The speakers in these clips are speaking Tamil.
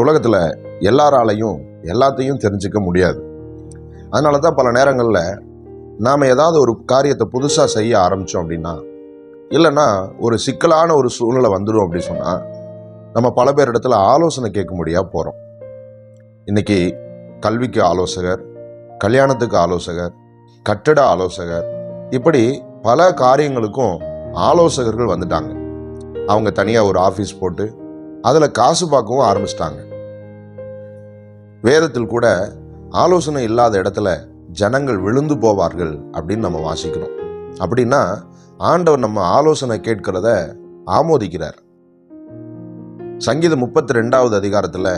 உலகத்துல எல்லாராலையும் எல்லாத்தையும் தெரிஞ்சுக்க முடியாது. அதனால தான் பல நேரங்களில் நாம் ஏதாவது ஒரு காரியத்தை புதுசாக செய்ய ஆரம்பித்தோம் அப்படின்னா, இல்லைன்னா ஒரு சிக்கலான ஒரு சூழ்நிலை வந்துடும் அப்படின்னு சொன்னால், நம்ம பல பேர் இடத்துல ஆலோசனை கேட்க முடியாது போகிறோம். இன்னைக்கு கல்விக்கு ஆலோசகர், கல்யாணத்துக்கு ஆலோசகர், கட்டிட ஆலோசகர், இப்படி பல காரியங்களுக்கும் ஆலோசகர்கள் வந்துட்டாங்க. அவங்க தனியாக ஒரு ஆஃபீஸ் போட்டு அதில் காசு பார்க்கவும் ஆரம்பிச்சிட்டாங்க. வேதத்தில் கூட ஆலோசனை இல்லாத இடத்துல ஜனங்கள் விழுந்து போவார்கள் அப்படின்னு நம்ம வாசிக்கிறோம். அப்படின்னா ஆண்டவர் நம்ம ஆலோசனை கேட்கிறத ஆமோதிக்கிறார். சங்கீதம் 32வது அதிகாரத்துல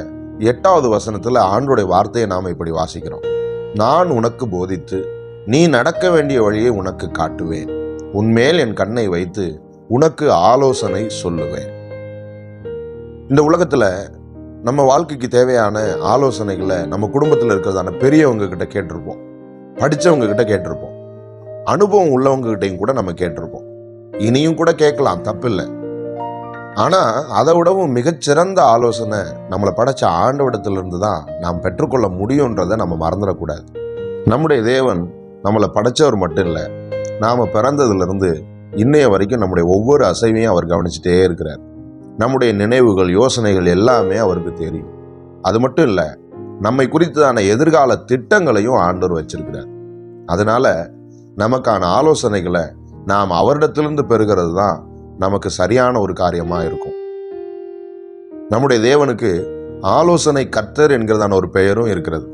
8வது வசனத்துல ஆண்டவருடைய வார்த்தையை நாம இப்படி வாசிக்கிறோம். நான் உனக்கு போதித்து நீ நடக்க வேண்டிய வழியை உனக்கு காட்டுவேன், உன்மேல் என் கண்ணை வைத்து உனக்கு ஆலோசனை சொல்லுவேன். இந்த உலகத்துல நம்ம வாழ்க்கைக்கு தேவையான ஆலோசனைகளை நம்ம குடும்பத்தில் இருக்கிறதான பெரியவங்க கிட்ட கேட்டிருப்போம், படித்தவங்க கிட்ட கேட்டிருப்போம், அனுபவம் உள்ளவங்க கிட்டையும் கூட நம்ம கேட்டிருப்போம். இனியும் கூட கேட்கலாம், தப்பில்லை. ஆனால் அதை விடவும் மிகச்சிறந்த ஆலோசனை நம்மளை படைச்ச ஆண்டவரிடத்திலிருந்து தான் நாம் பெற்றுக்கொள்ள முடியுன்றதை நம்ம மறந்துடக்கூடாது. நம்முடைய தேவன் நம்மளை படைச்சவர் மட்டும் இல்லை, நாம் பிறந்ததுலேருந்து இன்னைய வரைக்கும் நம்முடைய ஒவ்வொரு அசைவையும் அவர் கவனிச்சுட்டே இருக்கிறார். நம்முடைய நினைவுகள், யோசனைகள் எல்லாமே அவருக்கு தெரியும். அது மட்டும் இல்லை, நம்மை குறித்தான எதிர்கால திட்டங்களையும் ஆண்டவர் வச்சிருக்கிறார். அதனால நமக்கான ஆலோசனைகளை நாம் அவரிடத்திலிருந்து பெறுகிறது தான் நமக்கு சரியான ஒரு காரியமா இருக்கும். நம்முடைய தேவனுக்கு ஆலோசனை கர்த்தர் என்கிறதான ஒரு பெயரும் இருக்கிறது.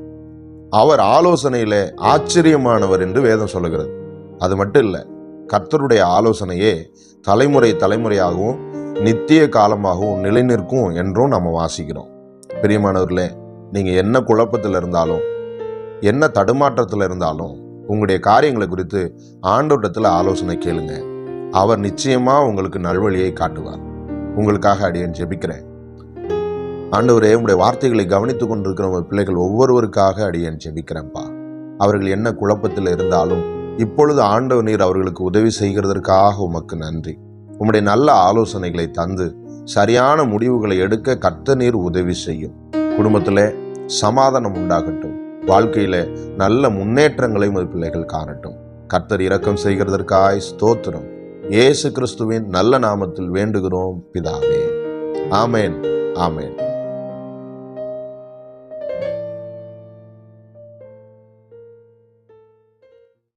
அவர் ஆலோசனையில ஆச்சரியமானவர் என்று வேதம் சொல்லுகிறது. அது மட்டும் இல்லை, கர்த்தருடைய ஆலோசனையே தலைமுறை தலைமுறையாகவும் நித்திய காலமாகவும் நிலைநிற்கும் என்றும் நம்ம வாசிக்கிறோம். பிரியமானவர்களே, நீங்க என்ன குழப்பத்தில் இருந்தாலும், என்ன தடுமாற்றத்தில் இருந்தாலும், உங்களுடைய காரியங்களை குறித்து ஆண்டவரிடத்தில் ஆலோசனை கேளுங்க. அவர் நிச்சயமா உங்களுக்கு நல்வழியை காட்டுவார். உங்களுக்காக அடியேன் ஜெபிக்கிறேன். ஆண்டவரே, உங்களுடைய வார்த்தைகளை கவனித்துக் கொண்டிருக்கிற உங்கள் பிள்ளைகள் ஒவ்வொருவருக்காக அடியேன் ஜெபிக்கிறேன்ப்பா. அவர்கள் என்ன குழப்பத்தில் இருந்தாலும் இப்பொழுது ஆண்டவர் நீர் அவர்களுக்கு உதவி செய்கிறதற்காக உமக்கு நன்றி. உம்முடைய நல்ல ஆலோசனைகளை தந்து சரியான முடிவுகளை எடுக்க கர்த்தர் நீர் உதவி செய்யும். குடும்பத்திலே சமாதானம் உண்டாகட்டும். வாழ்க்கையில நல்ல முன்னேற்றங்களை உங்கள் பிள்ளைகள் காணட்டும். கர்த்தர் இரக்கம் செய்கிறதற்காய் ஸ்தோத்திரம். இயேசு கிறிஸ்துவின் நல்ல நாமத்தில் வேண்டுகிறோம் பிதாவே. ஆமேன், ஆமேன்.